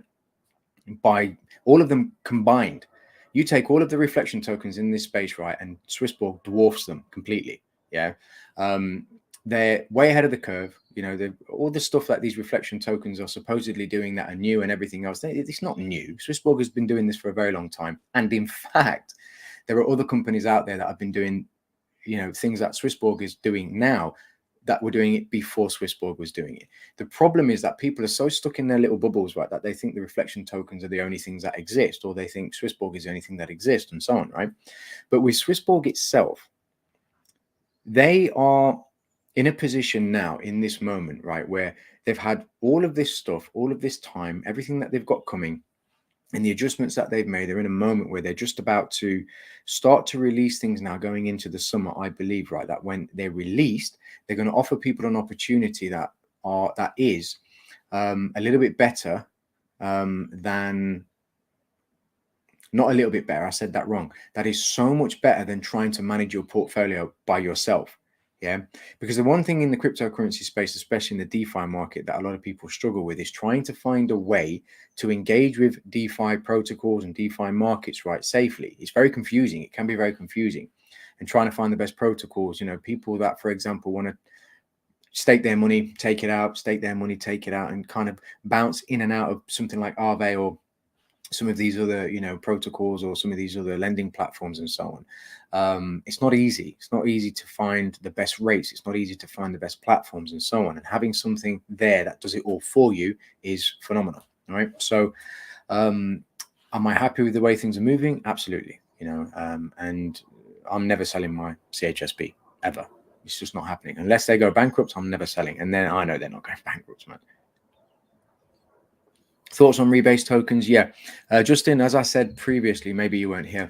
By all of them combined. You take all of the reflection tokens in this space, right, and Swissborg dwarfs them completely. Yeah. They're way ahead of the curve. You know, all the stuff that these reflection tokens are supposedly doing that are new and everything else, it's not new. Swissborg has been doing this for a very long time. And in fact, there are other companies out there that have been doing, you know, things that Swissborg is doing now that were doing it before Swissborg was doing it. The problem is that people are so stuck in their little bubbles, right, that they think the reflection tokens are the only things that exist, or they think Swissborg is the only thing that exists, and so on, right? But with Swissborg itself, they are in a position now in this moment, right, where they've had all of this stuff, all of this time, everything that they've got coming, and the adjustments that they've made. They're in a moment where they're just about to start to release things now going into the summer, I believe, right, that when they're released, they're going to offer people an opportunity that is a little bit better than Not a little bit better. I said that wrong. That is so much better than trying to manage your portfolio by yourself. Yeah, because the one thing in the cryptocurrency space, especially in the DeFi market, that a lot of people struggle with is trying to find a way to engage with DeFi protocols and DeFi markets right safely. It's very confusing. It can be very confusing, and trying to find the best protocols. You know, people that, for example, want to stake their money, take it out, stake their money, take it out, and kind of bounce in and out of something like Aave or some of these other, you know, protocols or some of these other lending platforms and so on. It's not easy. It's not easy to find the best rates. It's not easy to find the best platforms and so on. And having something there that does it all for you is phenomenal. All right. So am I happy with the way things are moving? Absolutely. You know, and I'm never selling my CHSB ever. It's just not happening. Unless they go bankrupt, I'm never selling. And then I know they're not going bankrupt, man. Thoughts on rebase tokens? Yeah, Justin, as I said previously, maybe you weren't here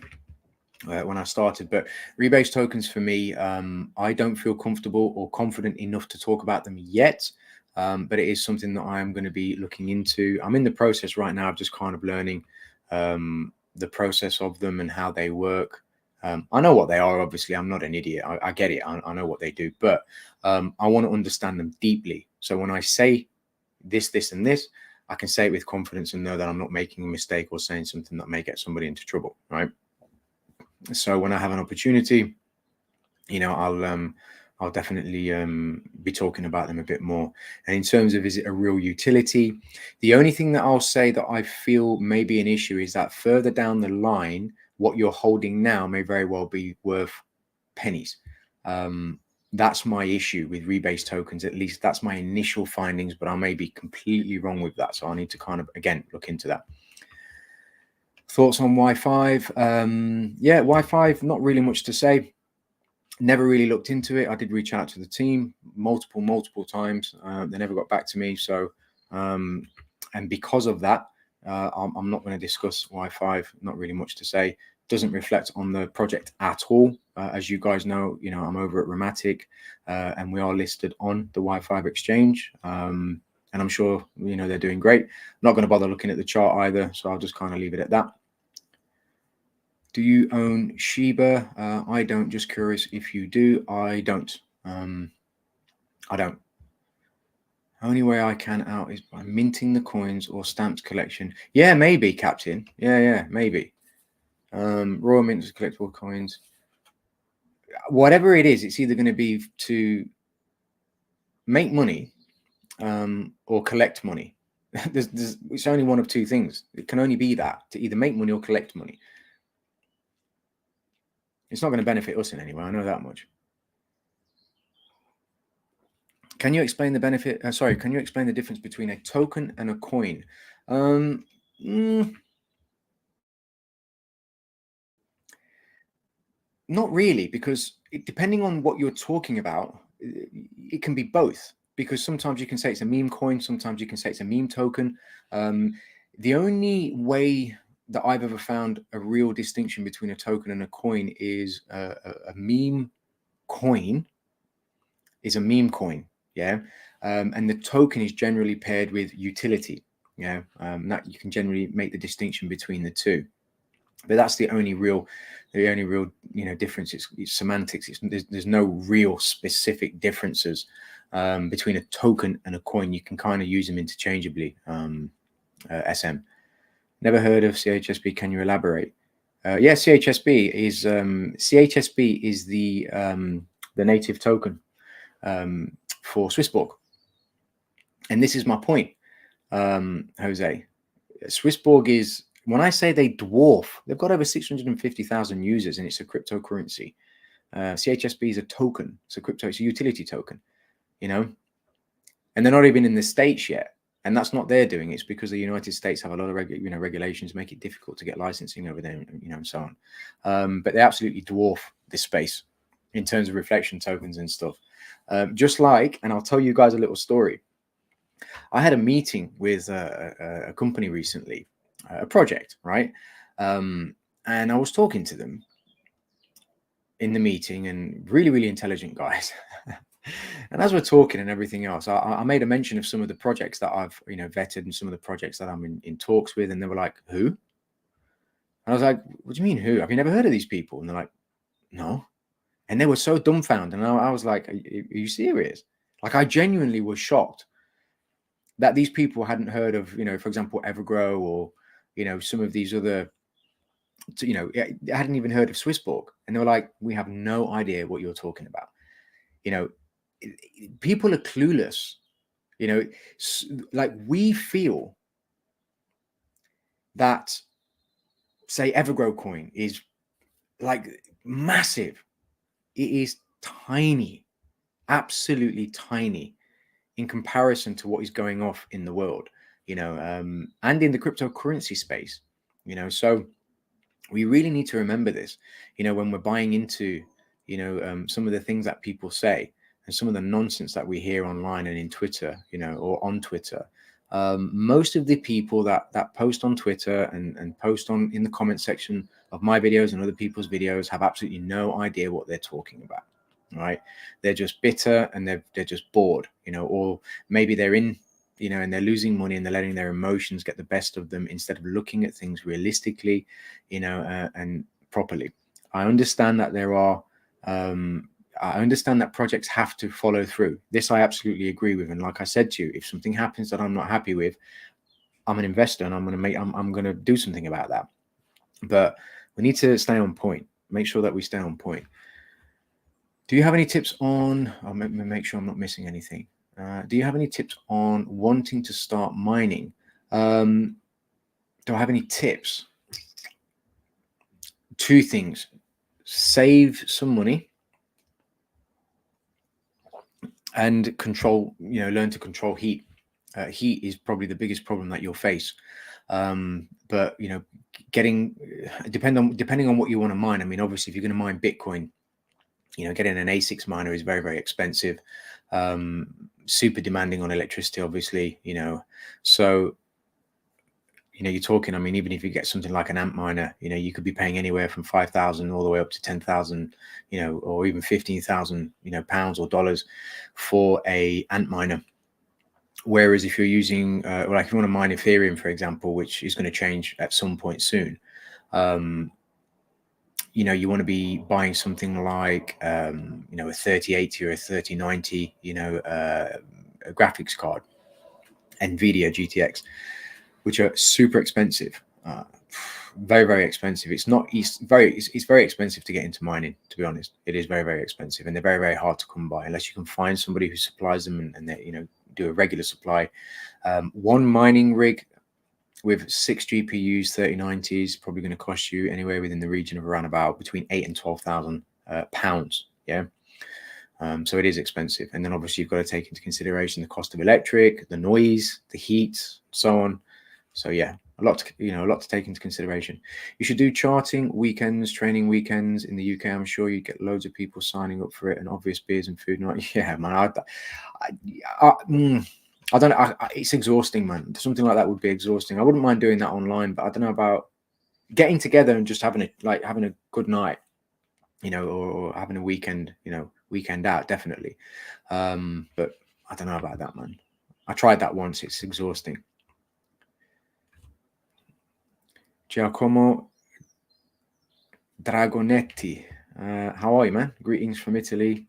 when I started, but rebase tokens for me, I don't feel comfortable or confident enough to talk about them yet, but it is something that I am going to be looking into. I'm in the process right now of just kind of learning the process of them and how they work. I know what they are, obviously. I'm not an idiot. I get it. I know what they do, but I want to understand them deeply. So when I say this, and this, I can say it with confidence and know that I'm not making a mistake or saying something that may get somebody into trouble, right? So when I have an opportunity, you know, I'll definitely be talking about them a bit more. And in terms of, is it a real utility? The only thing that I'll say that I feel may be an issue is that further down the line, what you're holding now may very well be worth pennies. That's my issue with rebase tokens. At least that's my initial findings, but I may be completely wrong with that. So I need to kind of, again, look into that. Thoughts on Y5? Yeah, Y5, not really much to say. Never really looked into it. I did reach out to the team multiple times. They never got back to me. So, and because of that, I'm not going to discuss Y5. Not really much to say. Doesn't reflect on the project at all. As you guys know, I'm over at Rematic, and we are listed on the Y5 exchange. And I'm sure, they're doing great. I'm not going to bother looking at the chart either. So I'll just kind of leave it at that. Do you own Chsb? I don't. Just curious if you do. I don't. I don't. Only way I can out is by minting the coins or stamps collection. Yeah, maybe, Captain. Yeah, maybe. Royal Mints, collectible coins. Whatever it is, it's either going to be to make money or collect money. It's only one of two things. It can only be that, to either make money or collect money. It's not going to benefit us in any way. I know that much. Can you explain the benefit? Can you explain the difference between a token and a coin? Not really, because depending on what you're talking about, it can be both. Because sometimes you can say it's a meme coin, sometimes you can say it's a meme token. The only way that I've ever found a real distinction between a token and a coin is a meme coin is a meme coin, yeah, and the token is generally paired with utility, yeah. That you can generally make the distinction between the two, but that's the only real difference. It's semantics. There's no real specific differences between a token and a coin. You can kind of use them interchangeably. SM, never heard of CHSB. Can you elaborate? Yeah, CHSB is the native token for Swissborg. And this is my point, Jose. Swissborg is, when I say they dwarf, they've got over 650,000 users and it's a cryptocurrency. CHSB is a token. It's a utility token, and they're not even in the States yet. And that's not their doing. It's because the United States have a lot of regulations, make it difficult to get licensing over there, and so on. But they absolutely dwarf this space in terms of reflection tokens and stuff. Just like, and I'll tell you guys a little story. I had a meeting with a company recently, a project, right? And I was talking to them in the meeting, and really intelligent guys. And as we're talking and everything else, I made a mention of some of the projects that I've vetted and some of the projects that I'm in talks with, and they were like, "Who?" And I was like, what do you mean who? Have you never heard of these people? And they're like, no. And they were so dumbfounded. And I was like, are you serious? Like, I genuinely was shocked that these people hadn't heard of, for example, Evergrow, or, some of these other, hadn't even heard of Swissborg. And they were like, we have no idea what you're talking about. People are clueless. Like, we feel that, say, Evergrow coin is like massive. It is tiny, absolutely tiny in comparison to what is going off in the world, and in the cryptocurrency space, so we really need to remember this, when we're buying into, some of the things that people say and some of the nonsense that we hear online and in Twitter, or on Twitter. Most of the people that post on Twitter and post in the comment section of my videos and other people's videos have absolutely no idea what they're talking about. Right? They're just bitter and they're just bored, or maybe they're in, and they're losing money and they're letting their emotions get the best of them instead of looking at things realistically, and properly. I understand that I understand that projects have to follow through. This I absolutely agree with. And like I said to you, if something happens that I'm not happy with, I'm an investor and I'm going to do something about that. But we need to stay on point. Make sure that we stay on point. Do you have any tips on, I'll make sure I'm not missing anything. Do you have any tips on wanting to start mining? Do I have any tips? Two things. Save some money and control, learn to control heat. Heat is probably the biggest problem that you'll face. But, depending on what you want to mine. I mean, obviously, if you're going to mine Bitcoin, getting an ASICs miner is very, very expensive, super demanding on electricity, obviously, so, you're talking, I mean, even if you get something like an AMP miner, you could be paying anywhere from 5,000 all the way up to 10,000, or even 15,000, pounds or dollars for a ANT miner. Whereas if you're using, like if you want to mine Ethereum, for example, which is going to change at some point soon, you want to be buying something like, a 3080 or a 3090, a graphics card, NVIDIA GTX, which are super expensive, very, very expensive. It's very expensive to get into mining, to be honest. It is very, very expensive, and they're very, very hard to come by unless you can find somebody who supplies them and they, do a regular supply. One mining rig with 6 GPUs, 3090s, probably going to cost you anywhere within the region of around about between 8,000 and 12,000 pounds. Yeah. So it is expensive. And then obviously you've got to take into consideration the cost of electric, the noise, the heat, so on. So yeah, a lot to take into consideration. You should do charting weekends, training weekends in the UK. I'm sure you get loads of people signing up for it, and obvious beers and food. Yeah, man. I don't know. It's exhausting, man. Something like that would be exhausting. I wouldn't mind doing that online, but I don't know about getting together and just having a good night, or having a weekend, weekend out, definitely. But I don't know about that, man. I tried that once. It's exhausting. Giacomo Dragonetti. How are you, man? Greetings from Italy.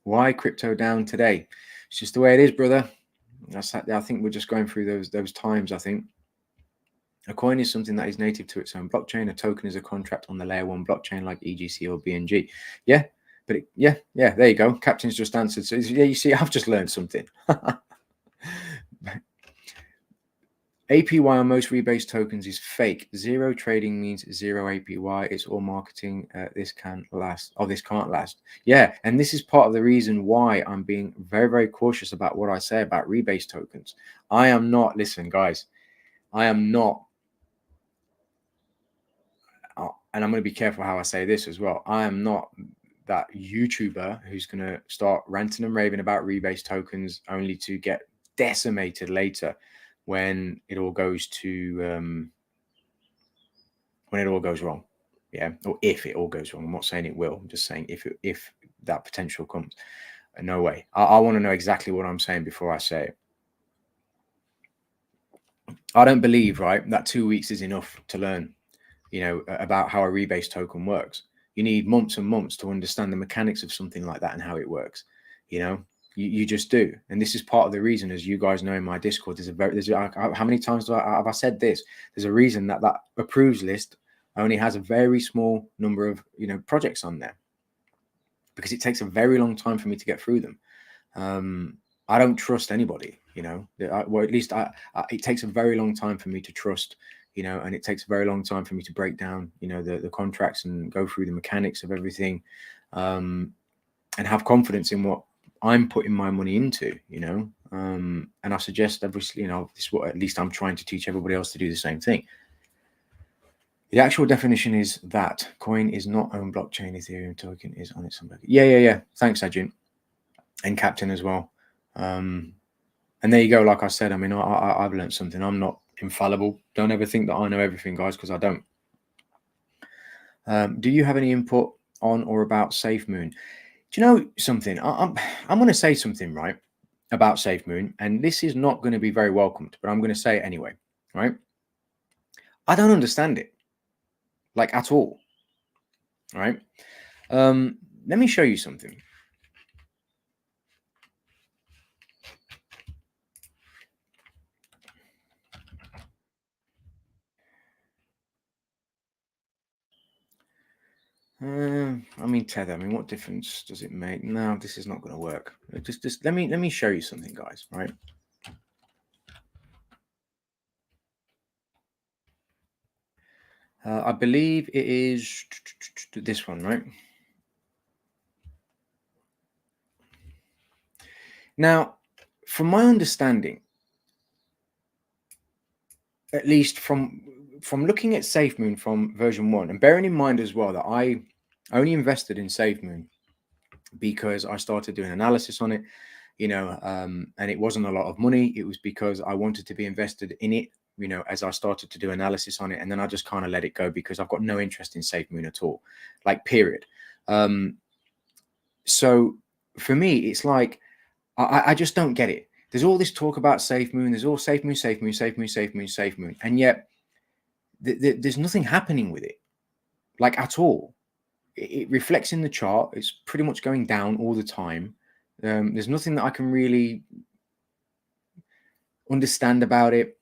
Why crypto down today? It's just the way it is, brother. I think we're just going through those times. I think a coin is something that is native to its own blockchain. A token is a contract on the layer 1 blockchain like EGC or BNG. Yeah, but yeah, there you go. Captain's just answered. So yeah, you see, I've just learned something. APY on most rebase tokens is fake. Zero trading means zero APY. It's all marketing. This can't last. Oh, this can't last. Yeah, and this is part of the reason why I'm being very, very cautious about what I say about rebase tokens. I am not, listen, guys, I am not, and I'm going to be careful how I say this as well. I am not that YouTuber who's going to start ranting and raving about rebase tokens only to get decimated later when it all goes to when it all goes wrong. Yeah, or if it all goes wrong. I'm not saying it will. I'm just saying if that potential comes. No way. I want to know exactly what I'm saying before I say it. I don't believe, right, that 2 weeks is enough to learn about how a rebase token works. You need months and months to understand the mechanics of something like that and how it works. You just do. And this is part of the reason, as you guys know in my Discord, how many times have I said this? There's a reason that approves list only has a very small number of projects on there, because it takes a very long time for me to get through them. I don't trust anybody, well, at least it takes a very long time for me to trust, and it takes a very long time for me to break down, the contracts and go through the mechanics of everything, and have confidence in what I'm putting my money into, and I suggest, obviously, this is what at least I'm trying to teach everybody else to do the same thing. The actual definition is that coin is not on blockchain. Ethereum token is on its own. Yeah. Thanks, Ajin, and Captain as well. And there you go. Like I said, I mean, I've learned something. I'm not infallible. Don't ever think that I know everything, guys, because I don't. Do you have any input on or about SafeMoon? Do you know something? I'm going to say something, right, about SafeMoon, and this is not going to be very welcomed, but I'm going to say it anyway, right? I don't understand it, like, at all, right? Let me show you something. I mean, Tether. I mean, what difference does it make? No, this is not going to work. Just let me show you something, guys. Right? I believe it is this one, right? Now, from my understanding, at least from looking at SafeMoon from version 1, and bearing in mind as well that I only invested in SafeMoon because I started doing analysis on it, and it wasn't a lot of money. It was because I wanted to be invested in it, as I started to do analysis on it, and then I just kind of let it go because I've got no interest in SafeMoon at all, like, period. So for me, it's like, I just don't get it. There's all this talk about SafeMoon. There's all SafeMoon, and yet there's nothing happening with it, like, at all. It reflects in the chart. It's pretty much going down all the time. There's nothing that I can really understand about it.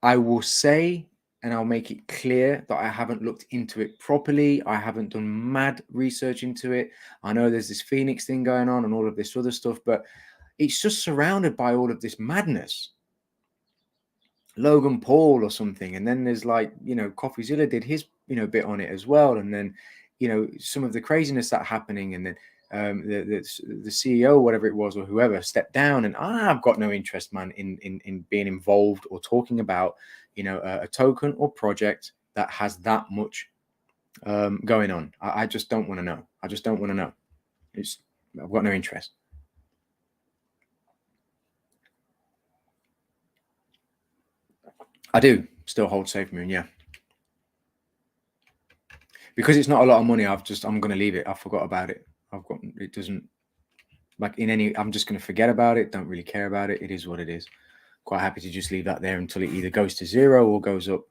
I will say, and I'll make it clear, that I haven't looked into it properly. I haven't done mad research into it. I know there's this Phoenix thing going on and all of this other stuff, but it's just surrounded by all of this madness. Logan Paul or something, and then there's, like, CoffeeZilla did his bit on it as well, and then some of the craziness that happening, and then the CEO, whatever it was, or whoever, stepped down, and I've got no interest, man, in being involved or talking about a token or project that has that much going on. I just don't want to know. I just don't want to know. I've got no interest. I do still hold SafeMoon, yeah. Because it's not a lot of money, I'm going to leave it. I forgot about it. It doesn't, like, I'm just going to forget about it. Don't really care about it. It is what it is. Quite happy to just leave that there until it either goes to 0 or goes up.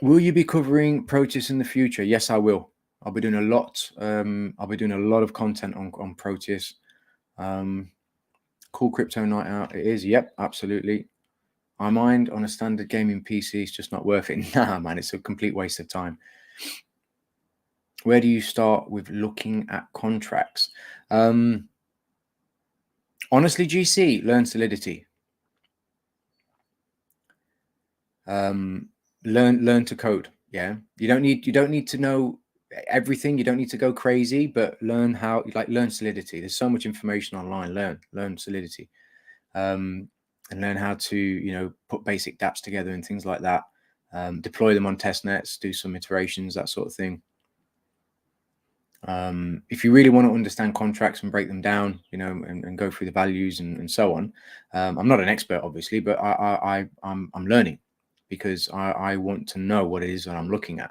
Will you be covering Proteus in the future? Yes, I will. I'll be doing a lot. I'll be doing a lot of content on Proteus. Cool crypto night out. It is. Yep, absolutely. I mind on a standard gaming PC. It's just not worth it. Nah, man, it's a complete waste of time. Where do you start with looking at contracts? Honestly, GC, learn Solidity. Learn to code. Yeah, you don't need to know everything. You don't need to go crazy, but learn Solidity. There's so much information online. Learn Solidity, and learn how to put basic dApps together and things like that. Deploy them on test nets, do some iterations, that sort of thing. If you really want to understand contracts and break them down, and go through the values and so on, I'm not an expert, obviously, but I'm learning, because I want to know what it is that I'm looking at.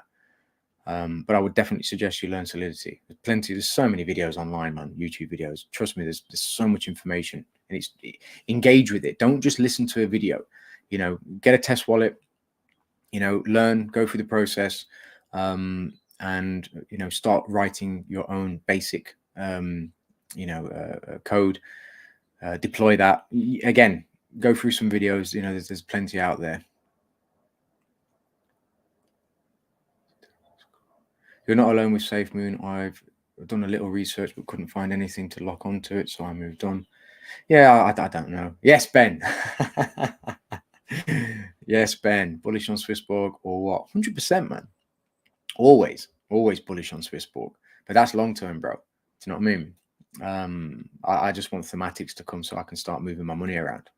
But I would definitely suggest you learn Solidity. There's so many videos online, man, YouTube videos. Trust me, there's so much information, and engage with it. Don't just listen to a video. Get a test wallet, learn, go through the process, and start writing your own basic code, deploy that. Again, go through some videos. There's plenty out there. You're not alone with SafeMoon. I've done a little research but couldn't find anything to lock onto it, so I moved on. Yeah, I don't know. Yes, Ben. Yes, Ben. Bullish on Swissborg or what? 100%, man. Always bullish on Swissborg. But that's long term, bro. Do you know what I mean? I just want thematics to come so I can start moving my money around.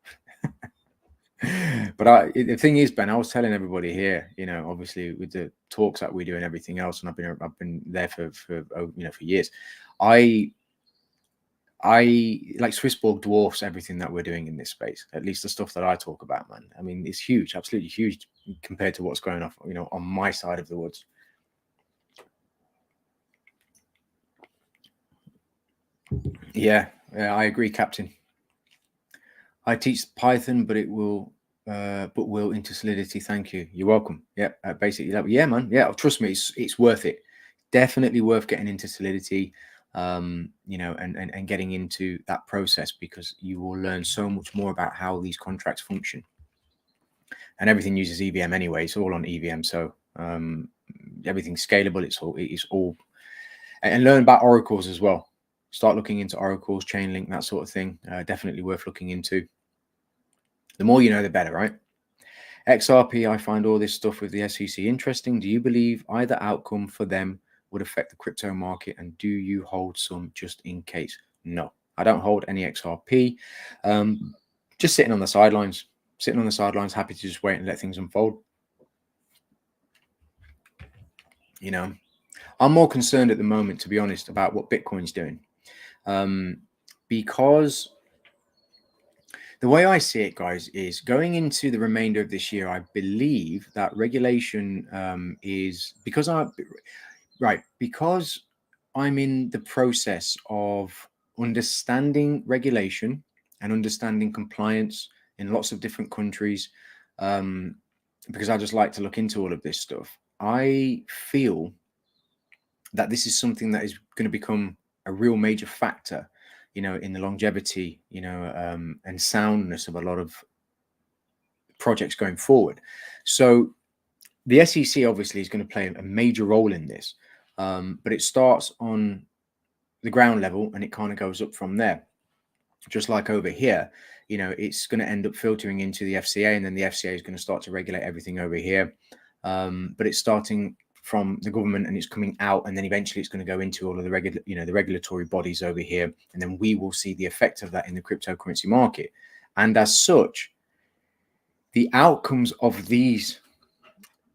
But the thing is, Ben, I was telling everybody here, obviously with the talks that we do and everything else, and I've been there for years. I like Swissborg dwarfs everything that we're doing in this space. At least the stuff that I talk about, man. I mean, it's huge, absolutely huge compared to what's going on, on my side of the woods. Yeah, I agree, Captain. I teach Python, but will into Solidity. Thank you. You're welcome. Yeah, basically, yeah, man. Yeah, trust me, it's worth it. Definitely worth getting into Solidity, and getting into that process, because you will learn so much more about how these contracts function. And everything uses EVM anyway. It's all on EVM, so everything's scalable. It's all, and learn about oracles as well. Start looking into oracles, Chainlink, that sort of thing. Definitely worth looking into. The more you know, the better, right? XRP, I find all this stuff with the SEC interesting. Do you believe either outcome for them would affect the crypto market? And do you hold some just in case? No, I don't hold any XRP. Just sitting on the sidelines. Happy to just wait and let things unfold. I'm more concerned at the moment, to be honest, about what Bitcoin's doing. Because the way I see it, guys, is going into the remainder of this year, I believe that regulation is because I'm in the process of understanding regulation and understanding compliance in lots of different countries, because I just like to look into all of this stuff. I feel that this is something that is going to become a real major factor, in the longevity, and soundness of a lot of projects going forward. So the SEC obviously is going to play a major role in this, but it starts on the ground level and it kind of goes up from there. Just like over here, it's going to end up filtering into the FCA, and then the FCA is going to start to regulate everything over here. But it's starting from the government and it's coming out, and then eventually it's going to go into all of the regulatory bodies over here, and then we will see the effect of that in the cryptocurrency market. And as such, the outcomes of these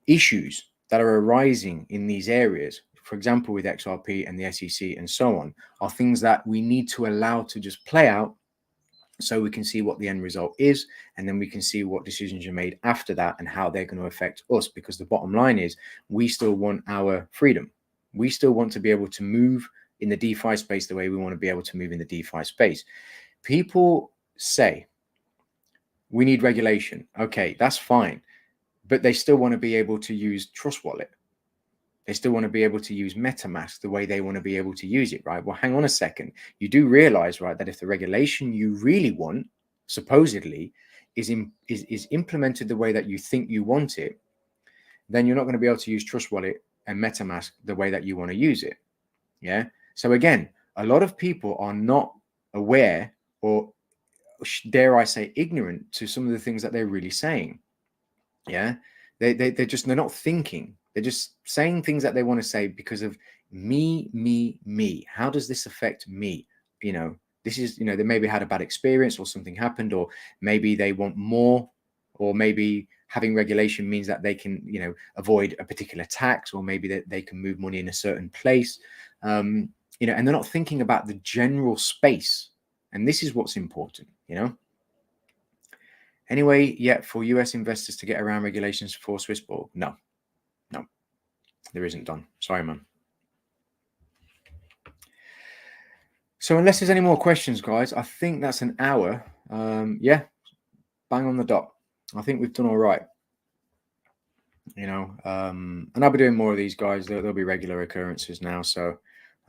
issues that are arising in these areas, for example, with XRP and the SEC and so on, are things that we need to allow to just play out, so we can see what the end result is, and then we can see what decisions are made after that and how they're going to affect us. Because the bottom line is, we still want our freedom. We still want to be able to move in the DeFi space the way we want to be able to move in the DeFi space. People say we need regulation. Okay, that's fine. But they still want to be able to use Trust Wallet. They still want to be able to use MetaMask the way they want to be able to use it, right? Well, hang on a second. You do realize, right, that if the regulation you really want, supposedly, is implemented the way that you think you want it, then you're not going to be able to use Trust Wallet and MetaMask the way that you want to use it. Yeah. So again, a lot of people are not aware, or dare I say, ignorant to some of the things that they're really saying. Yeah. They're not thinking. They're just saying things that they want to say because of me. How does this affect me? This is, they maybe had a bad experience or something happened, or maybe they want more, or maybe having regulation means that they can, avoid a particular tax, or maybe that they can move money in a certain place, and they're not thinking about the general space. And this is what's important, Anyway, yeah, for US investors to get around regulations for Swissborg, no. There isn't, Don. Sorry, man. So unless there's any more questions, guys, I think that's an hour. Yeah, bang on the dot. I think we've done all right. You know, and I'll be doing more of these, guys. There'll be regular occurrences now. So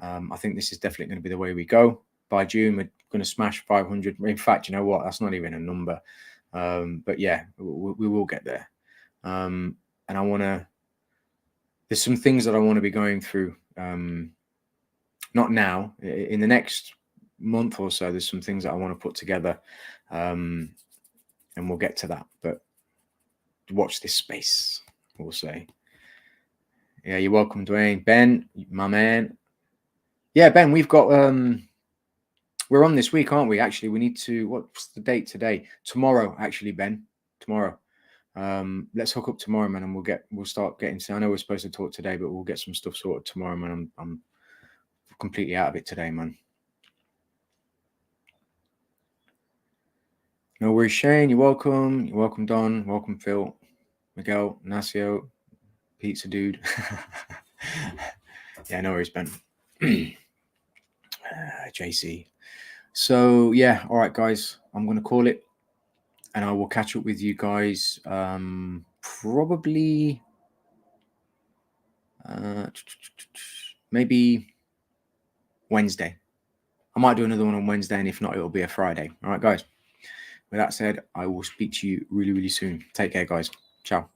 I think this is definitely going to be the way we go. By June, we're going to smash 500. In fact, you know what? That's not even a number. But yeah, we will get there. And I want to, there's some things that I want to be going through. Not now, in the next month or so, there's some things that I want to put together. And we'll get to that. But watch this space, we'll say. Yeah, you're welcome, Dwayne. Ben, my man. Yeah, Ben, we've got we're on this week, aren't we? Actually, we need to, what's the date today? Tomorrow, actually, Ben. Tomorrow. Let's hook up tomorrow, man, and we'll start getting to, I know we're supposed to talk today, but we'll get some stuff sorted tomorrow, man. I'm completely out of it today, man. No worries, Shane. You're welcome. You're welcome, Don. Welcome, Phil. Miguel, Nasio, Pizza Dude. Yeah, no worries, Ben. JC. So yeah, all right, guys, I'm gonna call it, and I will catch up with you guys probably maybe Wednesday. I might do another one on Wednesday, and if not, it'll be a Friday. All right, guys. With that said, I will speak to you really, really soon. Take care, guys. Ciao.